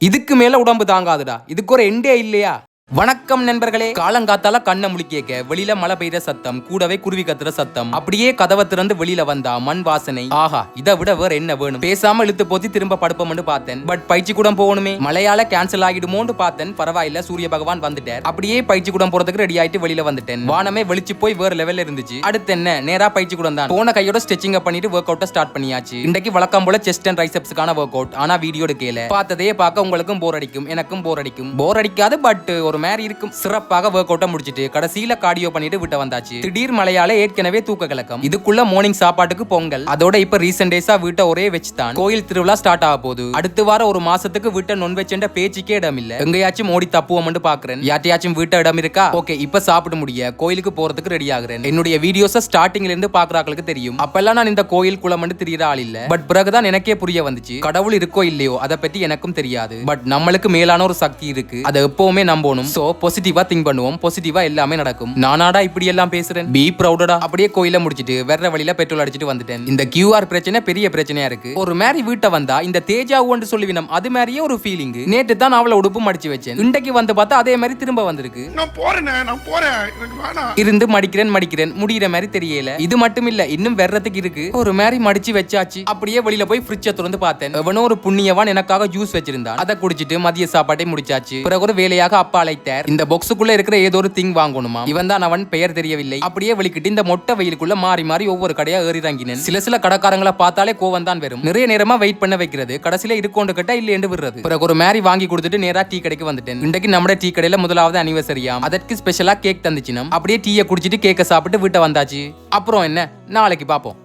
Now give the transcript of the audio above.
இதுக்கு மேல உடம்பு தாங்காதுடா. இதுக்கு ஒரு எண்டே இல்லையா? வணக்கம் நண்பர்களே. காலங்காத்தால கண்ண முழி கேட்க வெளியில மழை பெய்யற சத்தம், கூடவே குருவி கத்துற சத்தம், அப்படியே கதவை திறந்து வெளியில வந்தா மண் வாசனை. ஆஹா, இதை விட வேற என்ன வேணும்? பேசாம இழுத்து போத்தி திரும்ப படுப்போம்னு பார்த்தேன். பட் பயிற்சி கூடம் போகணுமே, மழையால கேன்சல் ஆகிடுமோன்னு பார்த்தேன். பரவாயில்ல, சூரிய பகவான் வந்துட்டார். அப்படியே பயிற்சி கூடம் போறதுக்கு ரெடி ஆயிட்டு வெளியில வந்துட்டேன். வானமே வெளிச்சு போய் வேற லெவல்ல இருந்துச்சு. அடுத்து என்ன, நேரா பயிற்சி கூடம் தான். போன கையோட ஸ்ட்ரெச்சிங் பண்ணிட்டு ஒர்க் அவுட் ஸ்டார்ட் பண்ணியாச்சு. இன்னைக்கு வழக்கம் போல செஸ்ட் அண்ட் ட்ரைசெப்ஸ்க்கான ஒர்க் அவுட். ஆனா வீடியோ எடுக்கல. பார்த்ததே பார்க்க உங்களுக்கும் போர் அடிக்கும், எனக்கும் போர் அடிக்கும். போர் அடிக்காது, பட் ஒரு மாதிரி இருக்கும். சிறப்பாக ஒர்க் அவுட் முடிச்சிட்டு கடைசியில கார்டியோ பண்ணிட்டு விட்டு வந்தாச்சு. திடீர் மழையால ஏற்கனவே தூக்க கலக்கம். இதுக்குள்ள மார்னிங் சாப்பாட்டுக்கு பொங்கல். அதோட இப்ப ரீசெண்ட் டேஸா வீட்டை ஒரே வச்சுதான். கோயில் திருவிழா ஸ்டார்ட் ஆக போகுது. அடுத்த வாரம் ஒரு மாசத்துக்கு வீட்டை நொன் வச்சேன்ற பேச்சுக்கே இடம் இல்ல. எங்கேயாச்சும் ஓடி தப்புவோம்னு பாக்குறேன். யார்ட்டையாச்சும் வீட்டை இடம் இருக்கா? ஓகே, இப்ப சாப்பிட முடிய கோயிலுக்கு போறதுக்கு ரெடி ஆகுறேன். என்னுடைய வீடியோஸ ஸ்டார்டிங்ல இருந்து பாக்குறாங்களுக்கு தெரியும். அப்பெல்லாம் நான் இந்த கோயில் குளம்னு தெரியற ஆள் இல்ல. பட் பிறகுதான் எனக்கே புரிய வந்துச்சு, கடவுள் இருக்கோ இல்லையோ அதை பத்தி எனக்கும் தெரியாது. பட் நம்மளுக்கு மேலான ஒரு சக்தி இருக்கு. அதை எப்பவுமே நம்பணும். சோ பாசிட்டிவா திங்க் பண்ணுவோம், பாசிட்டிவா எல்லாமே நடக்கும். நானாடா இப்படி எல்லாம் பேசுறேன்? பி ப்ரௌடடா. அப்படியே கோயில முடிச்சிட்டு வேற வழியில பெட்ரோல் அடிச்சிட்டு வந்துட்டேன். இந்த QR பிரச்சனை பெரிய பிரச்சனையா இருக்கு. ஒரு மாதிரி வீட்டை வந்தா இந்த தேஜாவுன்னு சொல்லுவினம், அது மாதிரியே ஒரு ஃபீலிங். நேற்று தான் அவளை உடுப்பு மடிச்சு வச்சேன். இன்றைக்கு வந்து பார்த்தா அதே மாதிரி திரும்ப வந்திருக்கு. இருந்து மடிக்கிறேன் முடிகிற மாதிரி தெரியல. இது மட்டும் இல்ல, இன்னும் வெறதுக்கு இருக்கு. ஒரு மாதிரி மடிச்சு வச்சாச்சு. அப்படியே வெளியில போய் ஃப்ரிட்ஜை திறந்து பார்த்தேன். எவனோ ஒரு புண்ணியவான் எனக்காக ஜூஸ் வச்சிருந்தான். அதை குடிச்சிட்டு மதிய சாப்பாட்டை முடிச்சாச்சு. பிறகு ஒரு வேலையாக அப்பா அழைத்தார். இந்த பாக்ஸுக்குள்ள இருக்கிற ஏதோ ஒரு திங் வாங்கணுமா. இவன் தான் அவன், பெயர் தெரியவில்லை. அப்படியே வெளிக்கிட்டு இந்த மொட்டை வெயிலுக்குள்ள மாறி மாறி ஒவ்வொரு கடையா ஏறி இறங்கினேன். சில கடைக்காரங்களை பார்த்தாலே கோவம் தான் வரும். நிறைய நேரமா வெயிட் பண்ண வைக்கிறது, கடைசியில இருக்கோண்டு கிட்ட இல்ல என்று விடுறது. பிறகு ஒரு மாதிரி வாங்கி கொடுத்துட்டு நேரா டீ கடைக்கு வந்துட்டேன். இன்றைக்கு நம்ம டீ கடையில முதலாவது அனிவர்சரியா, அதற்கு ஸ்பெஷலா கேக் தந்துச்சு. அப்படியே டீயை குடிச்சிட்டு கேக்க சாப்பிட்டு வீட்டை வந்தாச்சு. அப்புறம் என்ன, நாளைக்கு பாப்போம்.